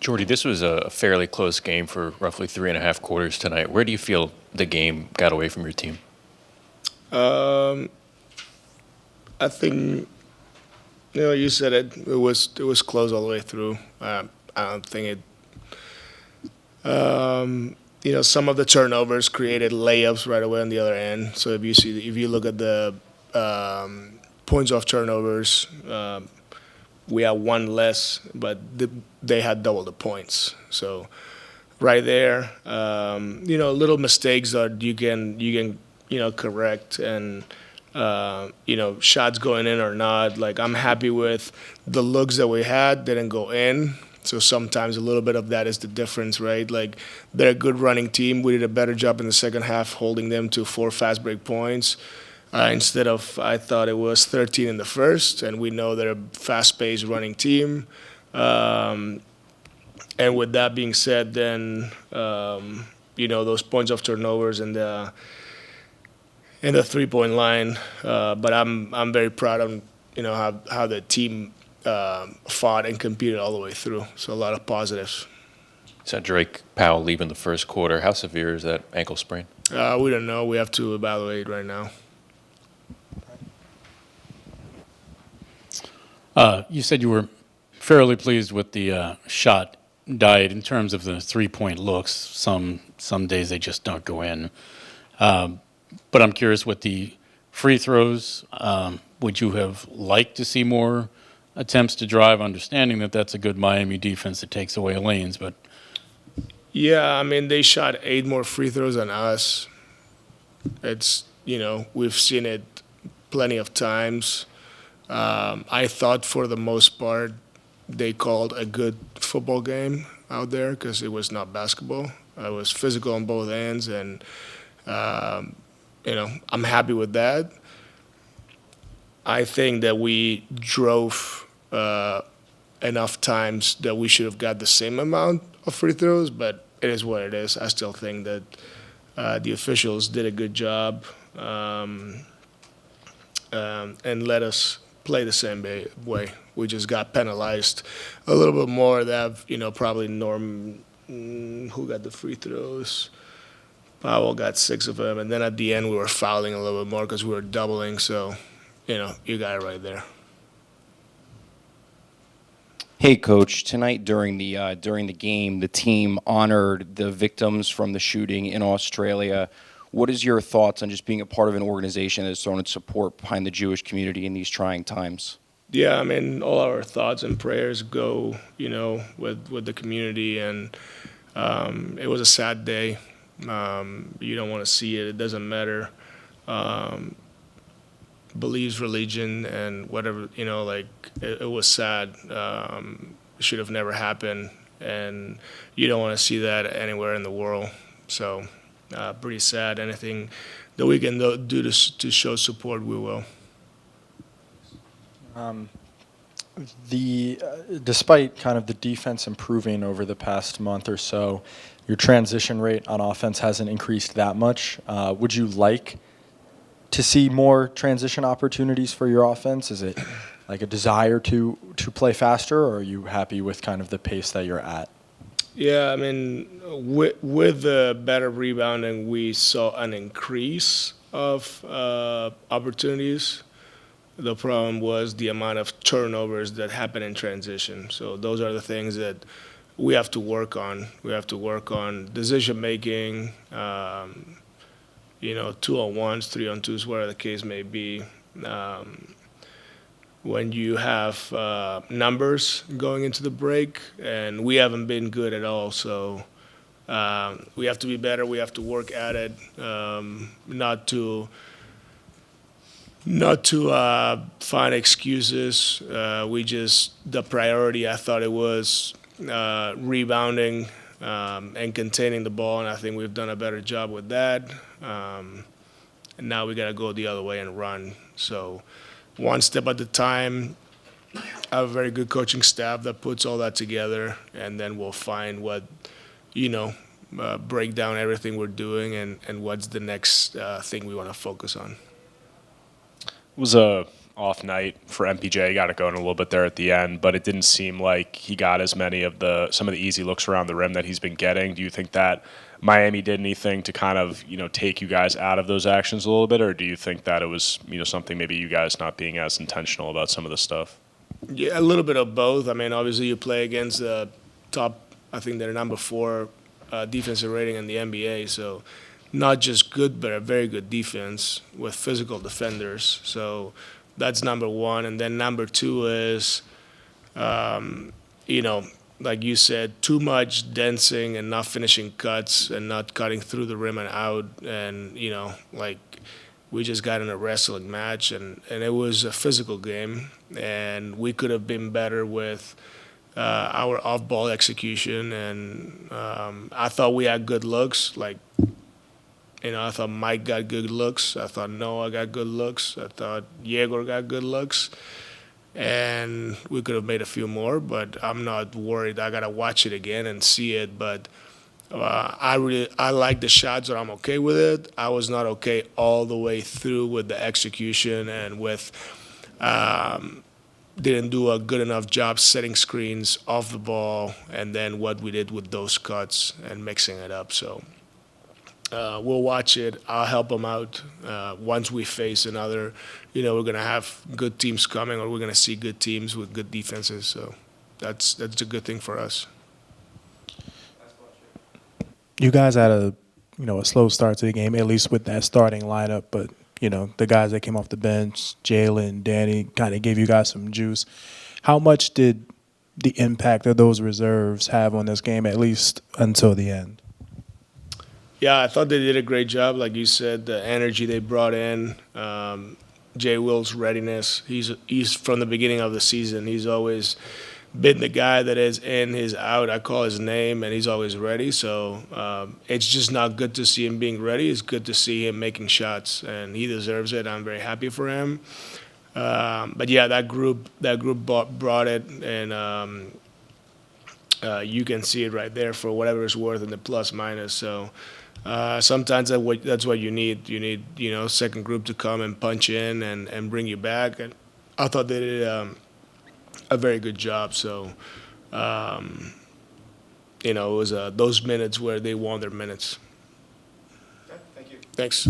Jordy, this was a fairly close game for roughly 3.5 quarters tonight. Where do you feel the game got away from your team? Um, I think you said it. It was close all the way through. I don't think some of the turnovers created layups right away on the other end. So if you look at the points off turnovers, we had one less, but they had double the points. So right there, little mistakes that you can correct, and shots going in or not. Like, I'm happy with the looks that we had didn't go in. So sometimes a little bit of that is the difference, right? Like, they're a good running team. We did a better job in the second half holding them to 4 fast break points. Instead of, I thought it was 13 in the first, and we know they're a fast-paced running team. Um, and with that being said, then those points of turnovers and the 3-point line. But I'm very proud of how the team fought and competed all the way through. So a lot of positives. So Drake Powell leaving the first quarter. How severe is that ankle sprain? We don't know. We have to evaluate right now. You said you were fairly pleased with the shot diet in terms of the 3-point looks. Some days they just don't go in. But I'm curious, with the free throws, would you have liked to see more attempts to drive, understanding that that's a good Miami defense that takes away lanes? But Yeah, I mean, they shot 8 more free throws than us. We've seen it plenty of times. I thought for the most part they called a good football game out there because it was not basketball. It was physical on both ends, and I'm happy with that. I think that we drove enough times that we should have got the same amount of free throws, but it is what it is. I still think that the officials did a good job and let us play the same way. We just got penalized a little bit more. That probably Norm, who got the free throws. Powell got 6 of them, and then at the end we were fouling a little bit more because we were doubling. So, you got it right there. Hey, Coach. Tonight during the game, the team honored the victims from the shooting in Australia. What is your thoughts on just being a part of an organization that's thrown its support behind the Jewish community in these trying times? Yeah, I mean, all our thoughts and prayers go, with the community, and it was a sad day. You don't want to see it. It doesn't matter. Beliefs, religion, and whatever, it was sad. It should have never happened, and you don't want to see that anywhere in the world. So, pretty sad. Anything that we can do to show support, we will. Despite kind of the defense improving over the past month or so, your transition rate on offense hasn't increased that much. Would you like to see more transition opportunities for your offense? Is it like a desire to play faster, or are you happy with kind of the pace that you're at? Yeah, I mean, with the better rebounding, we saw an increase of opportunities. The problem was the amount of turnovers that happen in transition. So those are the things that we have to work on. We have to work on decision making, 2-on-1s, 3-on-2s, whatever the case may be. When you have numbers going into the break, and we haven't been good at all. So we have to be better. We have to work at it, not to find excuses. The priority, I thought it was rebounding and containing the ball, and I think we've done a better job with that. And now we got to go the other way and run. So one step at a time. I have a very good coaching staff that puts all that together, and then we'll find what, break down everything we're doing and what's the next thing we want to focus on. It was a off night for MPJ. He got it going a little bit there at the end, but it didn't seem like he got as many of some of the easy looks around the rim that he's been getting. Do you think that Miami did anything to kind of, take you guys out of those actions a little bit, or do you think that it was, something maybe you guys not being as intentional about some of the stuff? Yeah, a little bit of both. I mean, obviously you play against the top, I think they're number 4 defensive rating in the NBA, so not just good, but a very good defense with physical defenders. So that's number 1. And then number 2 is, like you said, too much dancing and not finishing cuts and not cutting through the rim and out. And, we just got in a wrestling match, and it was a physical game. And we could have been better with our off-ball execution. And I thought we had good looks. I thought Mike got good looks. I thought Noah got good looks. I thought Yegor got good looks. And we could have made a few more, but I'm not worried. I got to watch it again and see it. But I like the shots, and I'm okay with it. I was not okay all the way through with the execution and with didn't do a good enough job setting screens off the ball, and then what we did with those cuts and mixing it up. So we'll watch it. I'll help them out. Once we face another, we're going to have good teams coming, or we're going to see good teams with good defenses. So that's a good thing for us. You guys had a slow start to the game, at least with that starting lineup, but the guys that came off the bench, Jalen, Danny, kind of gave you guys some juice. How much did the impact of those reserves have on this game, at least until the end? Yeah, I thought they did a great job. Like you said, the energy they brought in, Jay Will's readiness. He's from the beginning of the season. He's always been the guy that is in, he's out. I call his name, and he's always ready. So it's just not good to see him being ready. It's good to see him making shots, and he deserves it. I'm very happy for him. But yeah, that group brought it, and you can see it right there for whatever it's worth in the plus minus. So sometimes that's what you need. You need second group to come and punch in and bring you back. And I thought they did a very good job. So it was those minutes where they won their minutes. Thank you. Thanks.